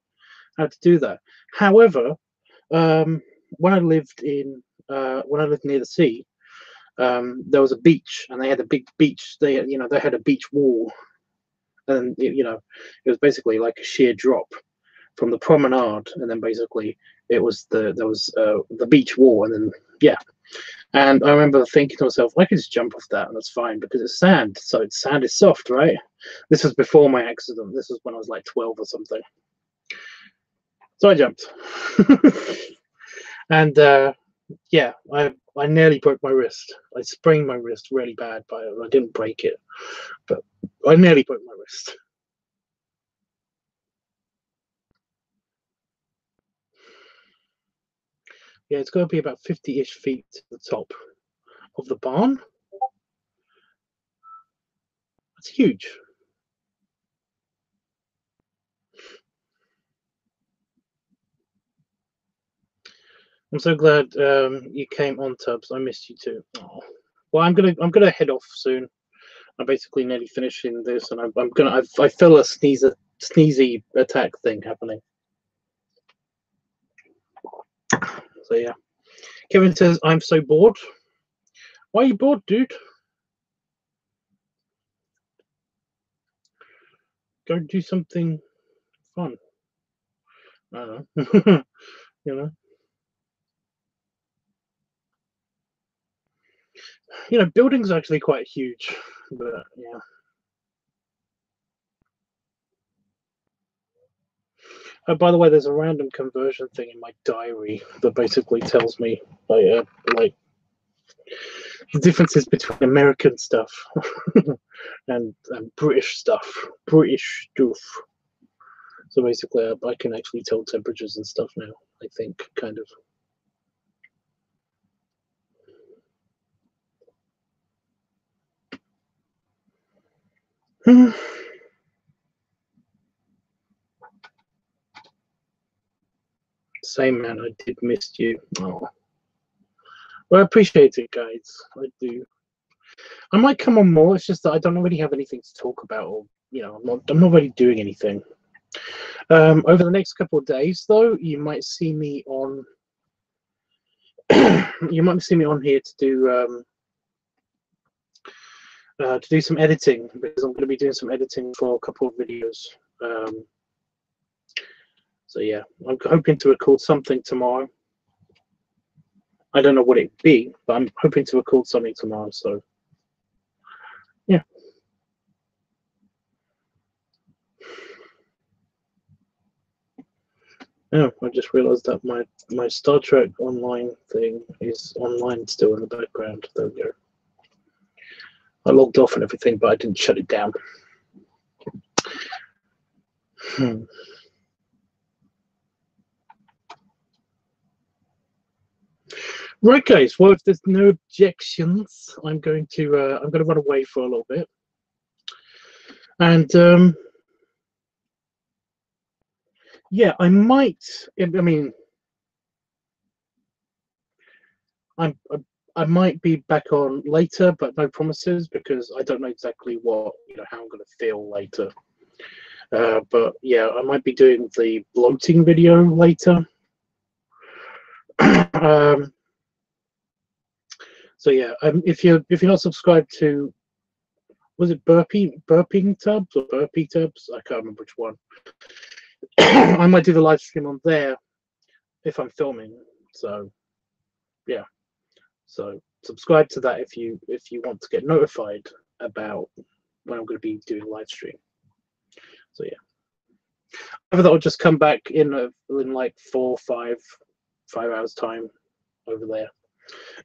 do that. However, when I lived near the sea, there was a beach, and they had a big beach. They had a beach wall, and it was basically like a sheer drop from the promenade, and then basically there was the beach wall, and then yeah. And I remember thinking to myself, I could just jump off that, and that's fine because it's sand. So sand is soft, right? This was before my accident. This was when I was like 12 or something. So I jumped, and yeah, I nearly broke my wrist. I sprained my wrist really bad, but I didn't break it. But I nearly broke my wrist. Yeah, it's going to be about 50-ish feet to the top of the barn. That's huge. I'm so glad you came on, Tubbs. I missed you too. Oh. Well, I'm gonna head off soon. I'm basically nearly finishing this, and I feel a sneezy attack thing happening. So yeah. Kevin says, I'm so bored. Why are you bored, dude? Go do something fun. I don't know. You know. Buildings are actually quite huge, but yeah. Oh, by the way, there's a random conversion thing in my diary that basically tells me like the differences between American stuff and British stuff. British stuff. So basically, I can actually tell temperatures and stuff now, I think, kind of. Same, man. I did miss you. Oh. Well, I appreciate it, guys. I do. I might come on more. It's just that I don't really have anything to talk about, or I'm not really doing anything. Over the next couple of days, though, you might see me on. You might see me on here to do some editing, because I'm going to be doing some editing for a couple of videos. So yeah, I'm hoping to record something tomorrow. I don't know what it'd be, but I'm hoping to record something tomorrow. So yeah. Oh, I just realized that my Star Trek Online thing is online still in the background. There we go. I logged off and everything, but I didn't shut it down. Right, guys. Well, if there's no objections, I'm going to run away for a little bit, and yeah, I might. I mean, I'm. I might be back on later, but no promises because I don't know exactly what how I'm going to feel later. But yeah, I might be doing the bloating video later. So yeah, if you're not subscribed to, was it burping tubs or burpee tubs? I can't remember which one. I might do the live stream on there if I'm filming. So yeah, so subscribe to that if you want to get notified about when I'm going to be doing live stream. So yeah, either that will just come back in like 5 hours time over there.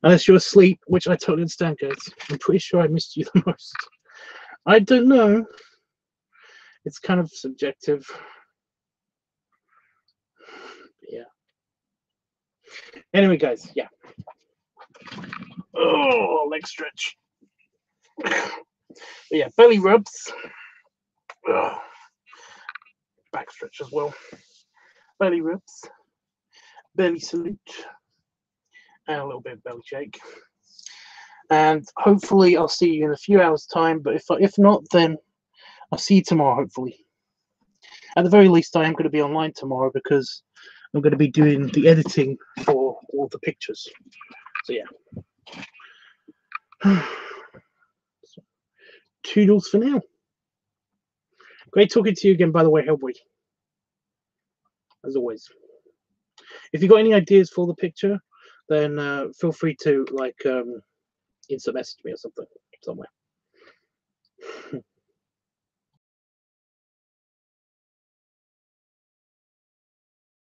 Unless you're asleep, which I totally understand, guys. I'm pretty sure I missed you the most. I don't know. It's kind of subjective. Yeah. Anyway, guys, yeah. Oh, leg stretch. But yeah, belly rubs. Oh, back stretch as well. Belly rubs. Belly salute. And a little bit of belly shake. And hopefully I'll see you in a few hours' time. But if not, then I'll see you tomorrow, hopefully. At the very least, I am going to be online tomorrow because I'm going to be doing the editing for all the pictures. So yeah. Toodles for now. Great talking to you again, by the way, Hellboy. As always. If you got any ideas for the picture, then feel free to instant message me or something somewhere.